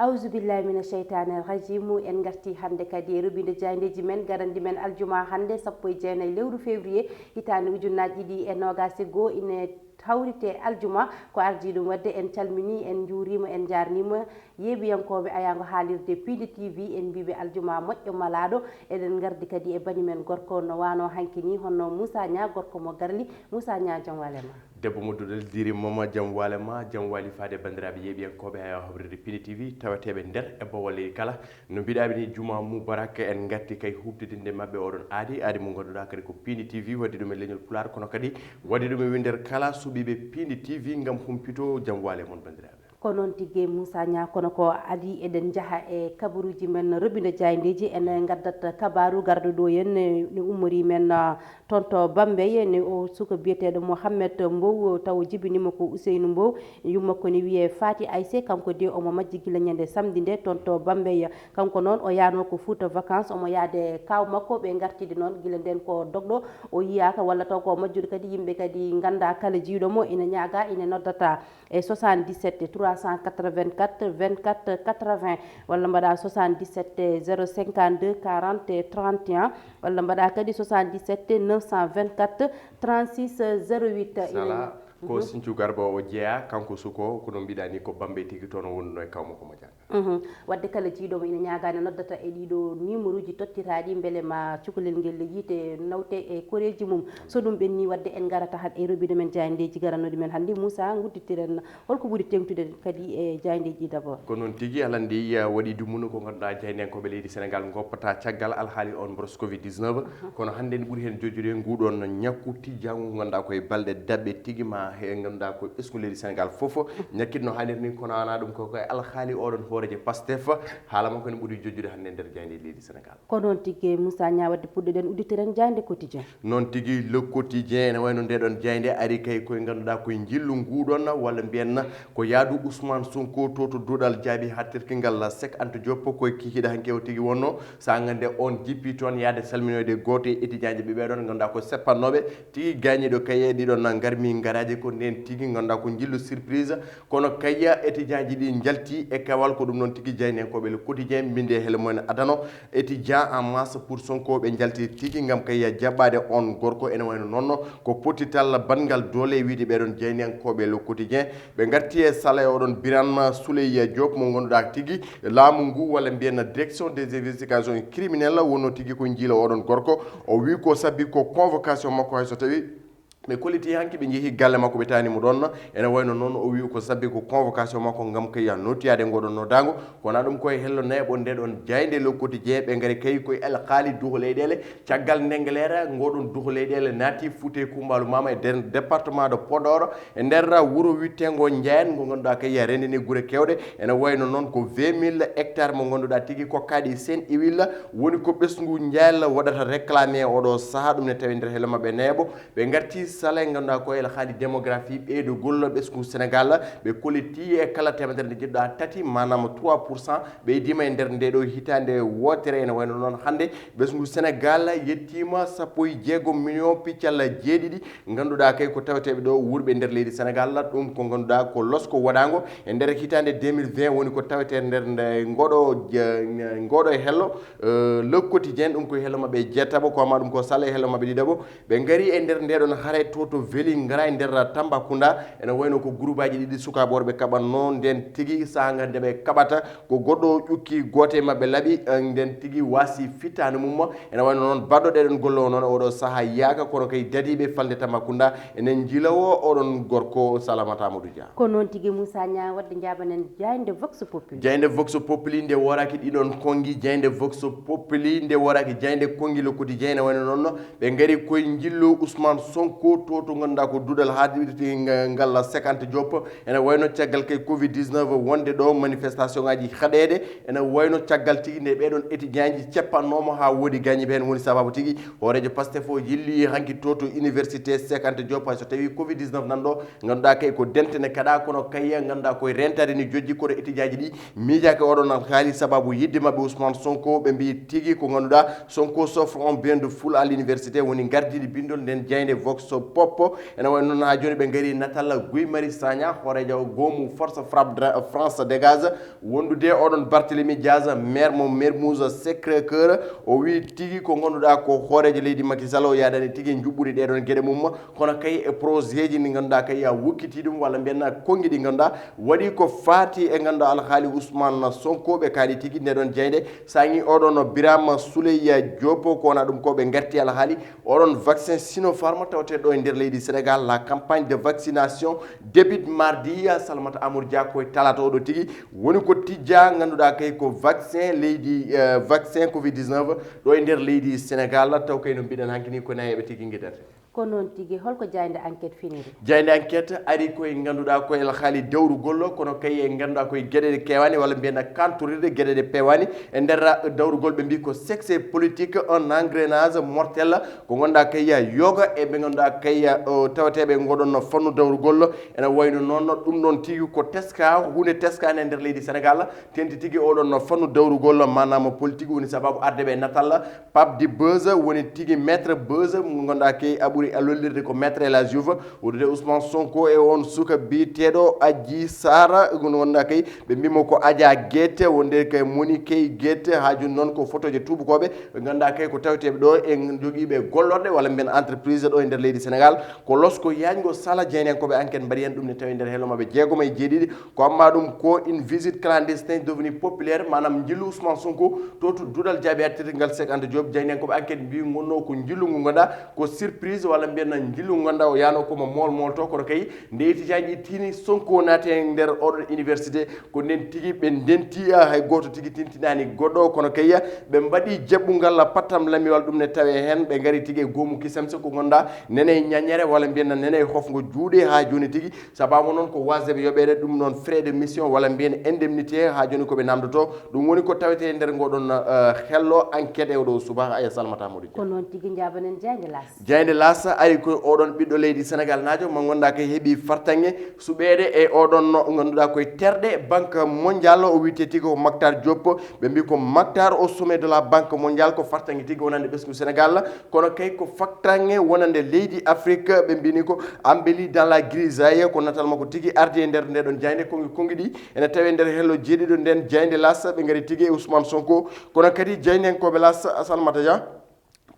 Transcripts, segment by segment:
awzu billahi mina sheytani rajimu en garti hande kadi e rubinde jayndeji men garandi men aljuma hande 19 lewru février hitande ujunnaji ɗiɗi e nogase goho ine hawrite aljuma ko ardi ɗum wadde en calmini en juurima en jarnima yeeɓiyankoɓe ayago haalirde Pindi TV en mbiɓe aljuma moƴƴo malaɗo eɗen gardi kadi e banimen gorko no wano hankkini honno Moussa Nia gorko mo garli Moussa Nia jaam walema debbo moddudel diri mama jaam walema jaam wali fade bandiraɓe yeeɓiyankoɓe ha habride Pindi TV tawateɓe nder e bawal kala no mbiɗaɓe ni juma mubarak en gatti kay hubtide nde mabɓe oɗon aadi mo ganduɗa kadi ko Pindi TV waddi ɗum e leñol pular kono kadi waddi ɗum e winder kala suɓiɓe Pindi TV gam humpito jaam wale mon bandiraɓe ko noon tigui Moussa Nia kono ko adi eɗen jaaha e kabaruji men roɓide jayndeji en gaddat kabaru garduɗo hen ne ummori men tonto Bambey ne o suka biyeteɗo Mouhamed Mbow taw jibinima ko Ousseynou Mbow yummakko ne wiye Fati Aissé kanko de omo majji guila ñande samedi nde tonto Bambey kanko noon o yano ko Fouta vacance omo yaade kaw makko ɓe gartide noon guila nden ko dogɗo o yiyaka walla taw ko majjude kadi yimɓe kadi ganda kala jiiɗomo ina ñaaga ina noddata e 77 384 24 80 walla mbaɗa 77 052 40 31 walla mbaɗa kadi 77 924 36 08 sala ko Sinthiou Garba o jeeya kanko suko kono mbiɗa ni ko Bambey tigui toon wonno e kawmo komo janga wadde kala jiiɗomo ina ñagani noddata e ɗiɗo numéro uji tottiraɗi beele ma cukalel ngel yiite nawte e koreji mum so ɗum ɓenni wadde en garata han e robiɗo men jayndeji garanoɗi men hannde Moussa gudditiren holko ɓuuri tengtude kadi e jayndeji d' abord ko noon tigui alandi waɗi dumuno ko ganduɗa jaynenkoɓe leydi Sénégal goppata caggal alhaali on boros Covid 19 kono hannde ne ɓuuri hen jojjude nguɗon ñakku tijjangu ganduɗa koye balɗe dabɓe tigui ma he ganduɗa ko ɓesgu leydi Sénégal foof ñakkitno hannir ni kono ana ɗum koko alhaali oɗon hooreje Pastef haala makko ne ɓuuri jojjude hannde nder jayde leydi Sénégal ko noon tigui Moussa Nia wadde puɗɗoɗen udditiren jayde quotidien noon tigui le quotidien ene wayno ndeɗon jayde ari kay koye ganduɗa koye jillu nguɗon walla mbiyenna ko yaadu Ousmane Sonko to duuɗal jaabi hattirkingal Sek Anta Diop koye kikiɗa hanke o tigui wonno sa gande on jippi toon yaade salminoyde goto e étudiant ji ɓeɓeɗon ganduɗa ko seppannoɓe tigui gagniɗo kaye ɗiɗon garmi garaji ko nden tigui ganduɗa ko jillu surprise kono kayya étudiant ji ɗi jalti e kawal ko ɗum noon tigui jaynenkoɓe le quotidien mbinde hele mumen adano étudiant en masse pour Sonko ɓe jalti tigui gam kayya jaɓɓade on gorko ene wayno noon ko potital bangal doole wiide ɓeɗon jaynenkoɓe le quotidien ɓe garti e sala e oɗon Birame Souleye Diop mo ganduɗa tigui laamu ngu walla mbiyen direction des investigations criminelles wonno tigui ko jiila oɗon gorko o wi ko sabbi ko convocation makko hayso tawi ɓe koliti hanki ɓe jeehi galle makko ɓe tanimo ɗon ene wayno noon o wi ko sabbi ko convocation makko gam kay nottiyade ngoɗon noddago kona ɗum koye hello neeɓo ndeɗon jayde le quotidien ɓe gaari kay koye alkaali duho leyɗele caggal Ndengler ngoɗon duho leyɗele naati Fouta Koumbalou Mama e nder département de Podor e nder wuuro wittego Ndiayen ngo ganduɗa kay rendini guure kewɗe ene wayno noon ko 20 000 hectares mo ganduɗa tigui kokkaɗi Sen Iwil woni ko ɓesgu Ndiayel waɗata réclamé oɗo saaha ɗum ne tawi nder hello mabɓe neeɓo ɓe garti sala e ganduɗa ko el haali démographie ɓeydogol ɓesgu Sénégal ɓe koliti e kala temedere nde jiɗɗa tati manam 3% ɓeydima e nder ndeɗo hitande wotere ene wayno noon hannde ɓesgu Sénégal yettima 16 million piccal jeeɗiɗi ganduɗa kay ko taweteɓe ɗo wurɓe nder leydi Sénégal ɗum ko ganduɗa ko losko waɗago e nder hitande 2020 woni ko tawete nder ngoɗo e hello le quotidien ɗum ko hello mabɓe jettabo ko ma ɗum ko sala e hello mabɓe ɗiɗaɓo ɓe gaari e nder ndeɗon haare to veli ngara e nder Tambacounda ene wayno ko groupe aji ɗiɗi sukaɓe worɓe kaɓatno nden tigui saga nde ɓe kaɓata ko goɗɗo ƴukki gote mabɓe laaɓi nden tigui wasi fittani mum ene wayno noon baddoɗeɗen golle o noon oɗo saaha yaaka kono kay dadiɓe falde Tambacounda enen jiilawo oɗon gorko Salamata Amadou Dia ko noon tigui Moussa Nia wadde jabanen jayde Vox Populi jayde Vox Populi nde woraki ɗiɗon kongi jayde Vox Populi nde woraki jayde kongi le quotidien ene wayno noon ɓe gaari koye jillu Ousmane Sonko to ganduɗa ko duudal haɗirti ngal 50 Diop ene wayno caggal kay Covid 19 wonde ɗo manifestation ngaji haɗede ene wayno caggal tigui nde ɓeɗon étudiant ji ceppannomo ha woodi gañiɓe hen woni sababu tigui hoorejo Pastef o yilli hanki to université 50 Diop so tawi Covid 19 nanɗo ganduɗa kay ko dentene kaɗa kono kayya ganduɗa koye rentade ni jojji kono étudiant ji ɗi miijaki oɗon haali sababu yidde mabɓe Ousmane Sonko ɓe mbi tigui ko ganduɗa Sonko s'offre un bain de foule à l'université woni gardiɗi bindol nden jayde Vox so poppo ene way noon ha joni ɓe gaari natalla Guy Marius Sagna hoorejo goomu force frappe France dégage wondude oɗon Barthélémy Dias maire mo Mermoz Sacré-Cœur o wi tigi ko gonduɗa ko hoorejo leydi Macky Sall o yadani tigi juɓɓudi ɗeɗon gueɗe mum kono kay e projet ji ɗi ganduɗa kay a wokkiti ɗum walla mbiyanna kongi ɗi ganduɗa waɗi ko faati e ganduɗa alhaali Ousmane Sonko ɓe kaali tigi ndeɗon jeyde sañi oɗon Birame Souleye Diop ko wona ɗum ko ɓe garti alhaali oɗon vaccin Sinopharm tawte ɗo e nder leydi Sénégal la campagne de vaccination débute mardi Salamata Amadou Dia koye talata oɗo tigi woni ko tijja ganduɗa kay ko vaccin leydi vaccin Covid 19 ɗo e nder leydi Sénégal taw kay no mbiɗen hankkini ko nayeɓe tigi gueɗata ko noon tigi holko jayde enquête finiri jayde enquête ari koye ganduɗa koye haali dawrugol kono kay e ganduɗa koye gueɗe kewani walla mbiyana kantoride gueɗe ɗe pewani e nder dawrugol ɓe mbi ko sexe politique un engrenage mortel ko ganduɗa kay yoga e ɓe ganduɗa kay tawateɓe goɗon fannu dawrugol ene wayno noon ɗum ɗon tigui ko teska hunde teskani e nder leydi Sénégal tenti tigui oɗon fannu dawrugol manama politique woni sababu ardeɓe natal Pape Di Beuz woni tigui maître Beuz mo ganduɗa kay aɓuri lollirde ko maître El Hadji Diouf wodude Ousmane Sonko e on suka biteɗo Adji Sarr gonɗa kay ɓe mbimo ko Adja Guette wonde kay Monique Guette ha joni noon ko photoje tubakoɓe ɓe ganduɗa kay ko taweteɓe ɗo e joguiɓe gollorɗe walla mbiyen entreprise ɗo e nder leydi Sénégal ko losko yañgo Sala Dieynenkoɓe enquête mbaɗi hen ɗum ne tawi nder hello mabɓe jeegom e jeeɗiɗi ko amma ɗum ko une visite clandestin devenu populaire manam jillu Ousmane Sonko to duɗal jaaɓi artirgal Cheikh Anta Diop Dieynenkoɓe enquête mbi gonno ko jillugu ganduɗa ko surprise walla mbiyen jillu ganduɗa o yano komo molto kono kay nde étudiant tini Sonko naate e nder oɗon université ko nden tigui ɓe ndenti hay goto tigui tintinani goɗɗo kono kay ɓe mbaɗi jaɓɓugal pattam lamiwal ɗum ne tawe hen ɓe gari tigui e goomu kisamse ko ganduɗa nene ñañere walla mbiyen nene hofgo juuɗe ha joni tigui sababu noon ko wasdeɓe yoɓede ɗum noon frais de mission walla mbiyen indemnité ha joni koɓe namdoto ɗum woni ko tawete e nder goɗon hello enquête e oɗo subaka aya Salmata Modou ko noon tigui jabanen Diaynde Lass ari koye oɗon ɓiɗɗo leydi Sénégal najo mo ganduɗa ko heeɓi fartange suɓede e oɗon no ganduɗa koye terɗe banque mondial o wiyete tigui ko Mactar Diop ɓe mbi ko Mactar au sommet de la banque mondiale ko fartange tigui wonande ɓesgu Sénégal kono kay ko fartange wonande leydi Afrique ɓe mbini ko embelli dans la grisaille ko natal makko tigui ardi e nder ndeɗon Diaynde kongi ɗi ene tawi nder hello jeeɗiɗo nden Diaynde Lass ɓe gari tigui e Ousmane Sonko kono kadi Dieynenkoɓe Lass Salmata Dia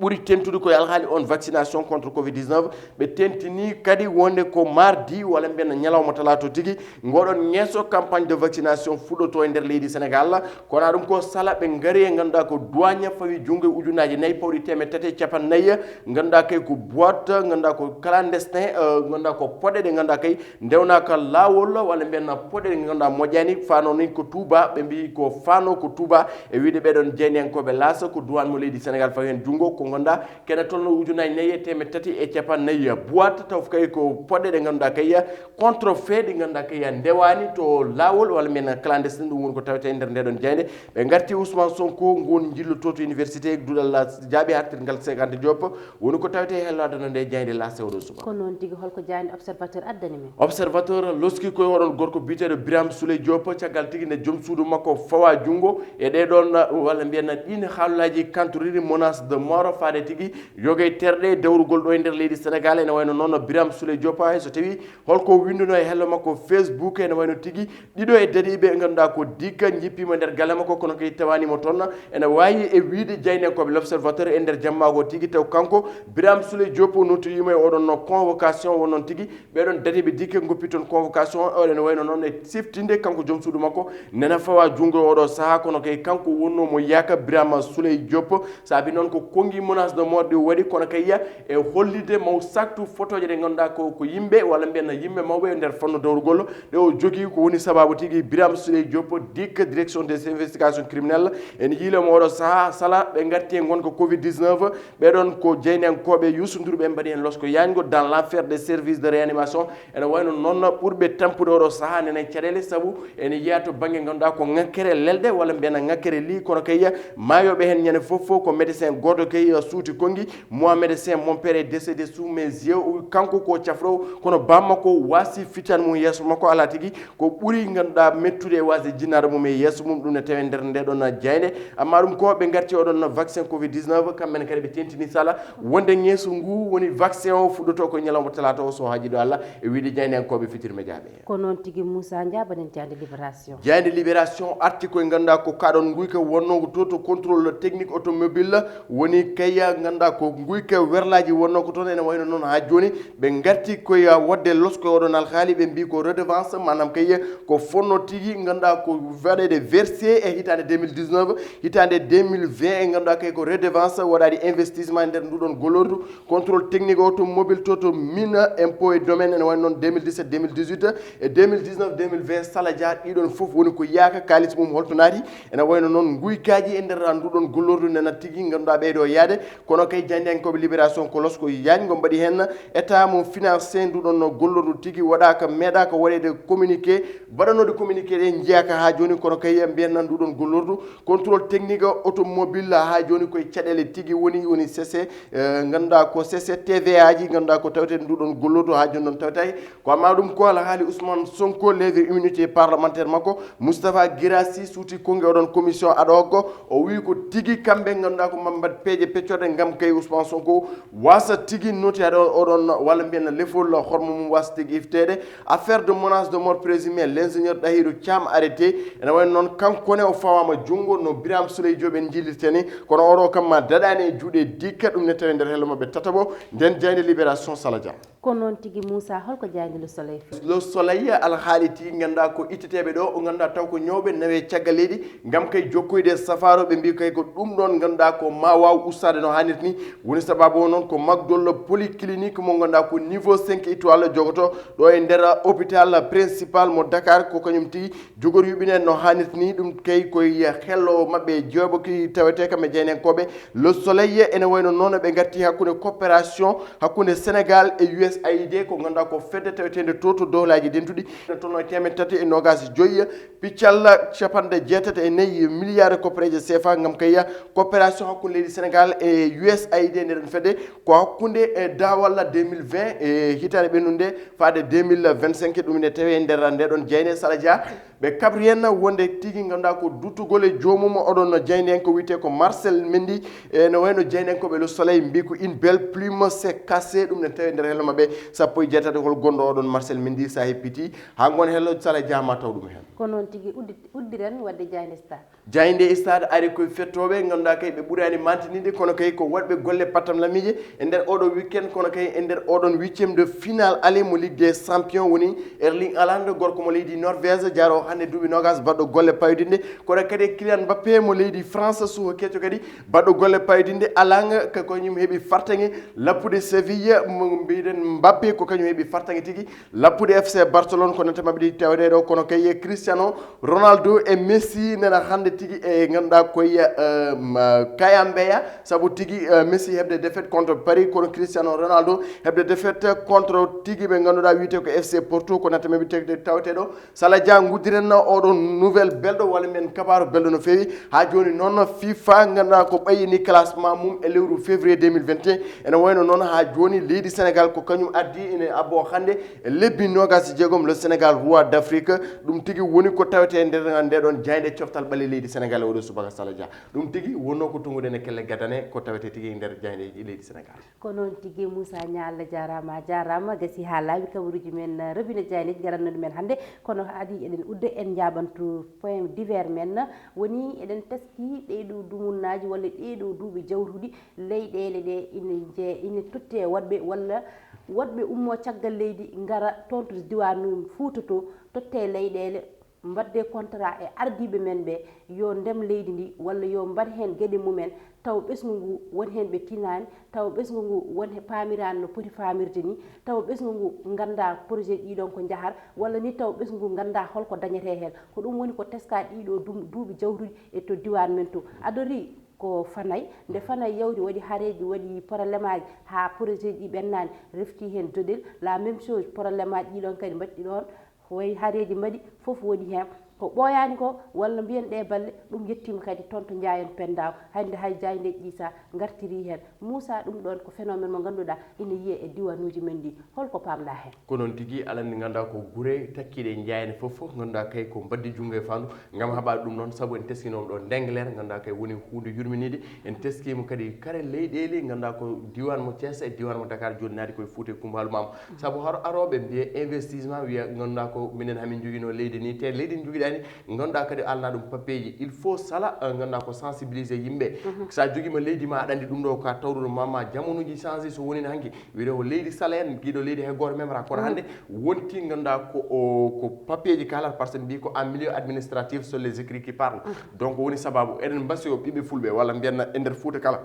ɓuri tentude koye alhaali on vaccination contre Covid 19 ɓe tentini kadi wonde ko mardi walla mbiyen ñalawma talato tigui ngoɗon ñeeso campagne de vaccination fuɗɗoto e nder leydi Sénégal kono ɗum ko sala ɓe gaari e ganduɗa ko douane fawi junggo e ujunaji 4 pawɗi temed tati e capannayyi ganduɗa kay ko boîte ganduɗa ko clandestin ganduɗa ko poɗɗe ɗe ganduɗa kay ndewnaka lawol walla mbiyen poɗɗe ɗe ganduɗa moƴƴani fano ni ko Touba ɓe mbi ko fano ko Touba e wiide ɓeɗon Dieynenkoɓe Lass ko douane mo leydi Sénégal fawi hen junggo ko ganduɗa kene tolno ujunaji 4 e temed tati e capannayyi boîte taw kay ko poɗɗe ɗe ganduɗa kay contrefait ɗi ganduɗa kay ndewani to lawol walla men clandestin ɗum woni ko tawete e nder ndeɗon Diaynde ɓe garti Ousmane Sonko gon jilloto to université duɗal jaaɓi hartirgal Cheikh Anta Diop woni ko tawete hello adana nde Diaynde Lass oɗo suba ko noon tigui holko Diaynde observateur addani men observateur loski koye oɗon gorko biteɗo Birame Souleye Diop caggal tigui nde joom suudu makko fawa junggo e ɗeɗon walla mbiyen ɗin haalullaji kantoriri menace de mort faade tigui yogay terɗe dawrugol ɗo e nder leydi Sénégal ene wayno noon Birame Souleye Diop hay so tawi holko winduno e hello makko Facebook ene wayno tigui ɗiɗo e dadiɓe ganduɗa ko digga jippima nder galle makko kono kay tawanimo toon ene wawi e wiide Dieynenkoɓe l'observateur e nder jammago tigui taw kanko Birame Souleye Diop notoyima e oɗon no convocation wonnoon tigui ɓeɗon dadiɓe dikke goppi toon convocation ene wayno noon e siftinde kanko joom suudu makko nena fawa junggo oɗo saaha kono kay kanko wonnomo yaaka Birame Souleye Diop saabi noon ko kongi menace de mort ɗi waɗi kono kayya e hollide maw saktu photoje ɗe ganduɗa ko yimɓe walla mbiyen yimɓe mawɓe e nder fanno dawrugol ɗe o jogui ko woni sababu tigui Birame Souleye Diop dikka direction des investigations criminelles ene yiilamo oɗo saaha sala ɓe garti e gonka Covid 19 ɓeɗon ko Dieynenkoɓe Youssou Ndour ɓe mbaɗi hen losko yañgo dans l'affaire des services de réanimation ene wayno noon ɓurɓe tampude oɗo saaha nenen caɗele saabu ene yiya to banggue ganduɗa ko ŋakkere lelɗe walla mbiyen ŋakkere li kono kayya mayoɓe hen ñande foof ko médecin goto kay suuti kongi Mohamed Sen mon père est décédé sous mes yeux kanko ko cafro kono bamma ko wasi fitan mum yeso makko ala tigi ko ɓuri ganduɗa mettude wasde jinnade mum e yesso mum ɗum ne tawe nder nde ɗon jayde amma ɗum ko ɓe garti oɗon vaccin covid 19 kamɓene kadi ɓe tentini sala wonde ñeeso ngu woni vaccin o fuɗɗoto ko ñalawma talata o so haji ɗo Allah e wiide jaydenkoɓe fitir médiaɓe ko noon tigi Moussa jabanen jayde libération arti koye ganduɗa ko kaɗon guyka wonnogo to to contrôle technique automobile woni kayya ganduɗa ko guyka werlaji wonno ko toon ene wayno noon ha joni ɓe garti koye wadde losko oɗon alhaali ɓe mbi ko redevance manam kayya ko fonno tigui ganduɗa ko waɗede versé e hitande 2019 hitande 2020 e ganduɗa kay ko redevance waɗaɗi investissement nder nduɗon golordu contrôle technique automobile to mina impôt et domaine ene wayno noon 2017 2018 et 2019 2020 sala dia ɗiɗon foof woni ko yaaka kalis mum holto naati ene wayno noon guykaji e nder nduɗon gollordu nena tigui ganduɗa ɓeyɗo yaade kono kay jandiyankoɓe libération ko losko yañgo mbaɗi hen état mo financé nduɗon gollordu tigui waɗaka meeɗaka waɗede communiqué mbaɗanode communiqué ɗe jeyaka ha joni kono kay mbiyannan nduɗon gollordu contrôle technique automobile ha joni koye caɗele tigui woni cc ganduɗa ko cc tva ji ganduɗa ko tawete nduɗon gollordu ha joni noon tawtaki ko amma ɗum ko ala haali Ousmane Sonko levre immunité parlementaire makko Moustapha Guirassy suuti konge oɗon commission ad hoc o wi ko tigui kamɓe ganduɗa ko mambat peeje peccorde gam kay Ousmane Sonko wasa tigui noti aɗa oɗon walla mbiyen lefol hormo mum wasa tigui iftede affaire de menace de mort présumé l'ingénieur Dahirou Thiam arrêté ene wayno noon kankone o fawama junggo no Birame Souleye Diop en jillirteni kono oɗo kam ma daɗani e juuɗe dikka ɗum ne tawi nder hello mabɓe tatabo nden jayde libération Sala Dia ko noon tigui Moussa holko jayde le soleil alhaali tigui ganduɗa ko itteteɓe ɗo o ganduɗa taw ko ñawɓe nawe caggal leydi gam kay jokkoyde safaro ɓe mbi kay ko ɗum ɗon ganduɗa ko ma waw ustade no hannirta ni woni sababu o noon ko magdol polyclinique mo ganduɗa ko niveau 5 étoile jogoto ɗo e nder hôpital principal mo Dakar ko kañum tigui jogori yuɓinen no hannirta ni ɗum kay koye hello mabɓe jewɓe ki tawete kam e jeynenkoɓe le soleil ene wayno noon ɓe gatti hakkude coopération hakkude Sénégal e USAID ko ganduɗa ko fedde tawetede to dowlaji dentuɗi tono temen tati e nogas joyyi piccalla capanɗe jeetati e nayyi milliard copareje CFA gam kayya coopération hakkude leydi Sénégal e USAID ndeɗen fedde ko hakkude e dawalla 2020 e hitande ɓennude faade 2025 ɗum ne tawi nder ndeɗon jeyne Sala Dia ɓe kabri hen wonde tigui ganduɗa ko duttugol e jomum oɗon jeyne en ko wiyete ko Marcel Mendy ene wayno jeynenkoɓe le soleil mbi ko une belle plume c'est cassé ɗum ne tawi nder hello mabɓe sappo e jeetati hol gonɗo oɗon Marcel Mendy sa heppiti ha gon hello Sala Dia ma taw ɗum hen ko noon tigui uddiren wadde jayde stade jayde stade ari koye fettoɓe ganduɗa kay ɓe ɓuurani mantinide kono kay ko waɗɓe golle pattam lamije e nder oɗo weekend kono kay e nder oɗon 8e de finale aller mo ligue des champions woni Erling Haaland gorko mo leydi Norvège jaro hande duuɓi nogas baɗɗo golle payodinde kono kadi Kylian Mbappé mo leydi France suho kecco kadi baɗɗo golle payodinde alang ko kañum heeɓi fartague lappude Séville mo mbiɗen Mbappé ko kañum heeɓi fartague tigui lappude FC Barcelone ko nanta mabɓe ɗi tawɗe ɗo kono kay Cristiano Ronaldo e Messi nena hande tigui e ganduɗa koye Kayambeya saabu tigui Messi heɓde défaite contre Paris kono Cristiano Ronaldo heɓde défaite contre tigui ɓe ganduɗa wiyete ko FC Porto ko nanta mabɓe tegde tawteɗo Sala Dia guddiren oɗon nouvelle belɗo walla men kabaru belɗo no fewi ha joni noon FIFA ganduɗa ko ɓayini classement mum e lewru février 2021 ene wayno noon ha joni leydi Sénégal ko kañum addi ene abbo hande e lebbi nogas jeegom le Sénégal roi d'Afrique ɗum tigui woni ko tawete nder ndeɗon jayde coftal ɓalle leydi Sénégal oɗo subaka Sala Dia ɗum tigui wonno ko tungude ne kelle gadane ko tawete tigui nder jaydeji leydi Sénégal ko noon tigui Moussa Nialla jarama gasi ha laawi kabaruji men robinet jaydeji garanno ɗumen hande kono adi eɗen udde en jaɓantu point divers men woni eɗen teski ɗeɗo dumunnaji walla ɗeɗo duuɓi jawtuɗi leyɗele ɗe ine totte waɗɓe walla waɗɓe ummo caggal leydi gara toon to diwanu Fouta to totte leyɗele mbadde contrat e ardiɓe men ɓe yo ndem leydi ndi walla yo mbaɗ hen gueɗe mumen taw ɓesgu ngu won hen ɓe tinani taw ɓesgu ngu won pamirani no poti famirde ni taw ɓesgu ngu ganda projet ɗiɗon ko jahar walla ni taw ɓesgu ngu ganda holko dañete hen ko ɗum woni ko teska ɗiɗo duuɓi jawtuɗi e to diwan men to adori ko fanay nde fanay yawti waɗi haareji waɗi probléme aji ha projet ɗi ɓennani refti hen doɗel la même chose probléme aji ɗiɗon kadi mbaɗɗi ɗon way haareji mbaɗi foof waɗi hen ko ɓooyani ko walla mbiyen ɗe balle ɗum yettima kadi toon to Ndiayen Pendaw hande hay Diaynde Issa gartiri hen Moussa ɗum ɗon ko phénoméne mo ganduɗa ina yiiye e diwanuji men ɗi holko pamɗa hen ko noon tigui alande ganduɗa ko guure takkiɗe Ndiayene foof ganduɗa kay ko baddi junggo e fandu gam haɓade ɗum noon saabu en teskinomo ɗo Ndengler ganduɗa kay woni hunde yurminide en teskima kadi kare leyɗele ganduɗa ko diwan mo Thiès e diwan mo Dakar joni naati koye Fouta e Kumbalu Mama saabu aroɓe mbiye investissement wiya ganduɗa ko minen hamin joguino leydi ni te leydi joguiɗani ganduɗa kadi alna ɗum papier il faut sala ganduɗa ko sensibiliser yimɓe sa joguima leydi ma aɗa andi ɗum ɗo ka tawruɗo mamma jamonuji changé so woni hanki wiide ko leydi sala en guiɗo leydi hay goto memra kono hande wonti ganduɗa ko papier ji kalata par ce que mbi ko en milieu administratif sur les écrits qui parlent donc woni sababu eɗen mbasi o ɓiɓɓe fulɓe walla mbiyanna e nder Fouta kala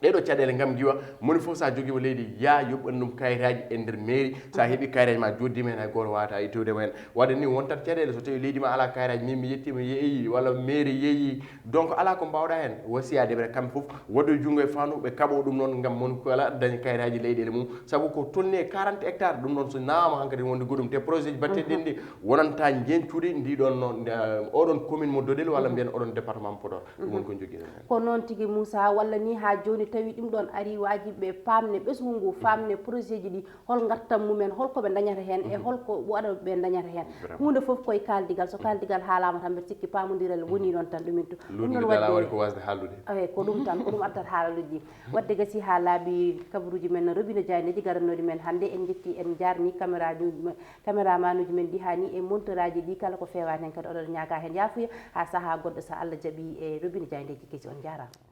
ɗeɗo caɗele gam giwa moni foof sa joguima leydi ya yoɓɓan ɗum kayitaji e nder mairie sa heeɓi kayitaji ma joddima hen hay goto wawata ittudema hen wadde ni wontat caɗele so tawi leydi ma ala kayitaji min mi yettima yeeyi walla mairie yeeyi donc ala ko mbawɗa hen wasiyadeɓe kamɓe foof wadde junggo e fandu ɓe kaɓo ɗum noon gam mon kala daña kayitaji leyɗele mum saabu ko tolni e 40 hectares ɗum noon so nawama hankkadi wonde goɗɗum te projet ji batteɗen ɗi wonanta jencude ndiɗon noon oɗon commune mo Dodel walla mbiyen oɗon département mo Podor ɗum woni ko joguiɗen hen ko noon tigui Moussa walla ni ha joni tawi ɗum ɗon ari wajiɓe famne ɓesgu ngu famne projet ji ɗi hol gartam mumen holko ɓe dañata hen e holko waɗa ɓe dañata hen hunde foof koye kaldigal so kaldigal haalama tan mbeɗa sikki pamodiral woni ɗon tan ɗumin to ɗum waɗi ko wasde haaldude ko ɗum tan ko ɗum addat haaluji wadde gasi ha laaɓi kabaruji men Robina Diayndeji garannoɗi men hande en jetti en jarni caméraman uji men ɗi hani e monteur aji ɗi kala ko fewani hen kadi oɗon ñaaga hen yafuya ha saaha goɗɗo so Allah jaaɓi e Robina Diayndeji kesi on jarama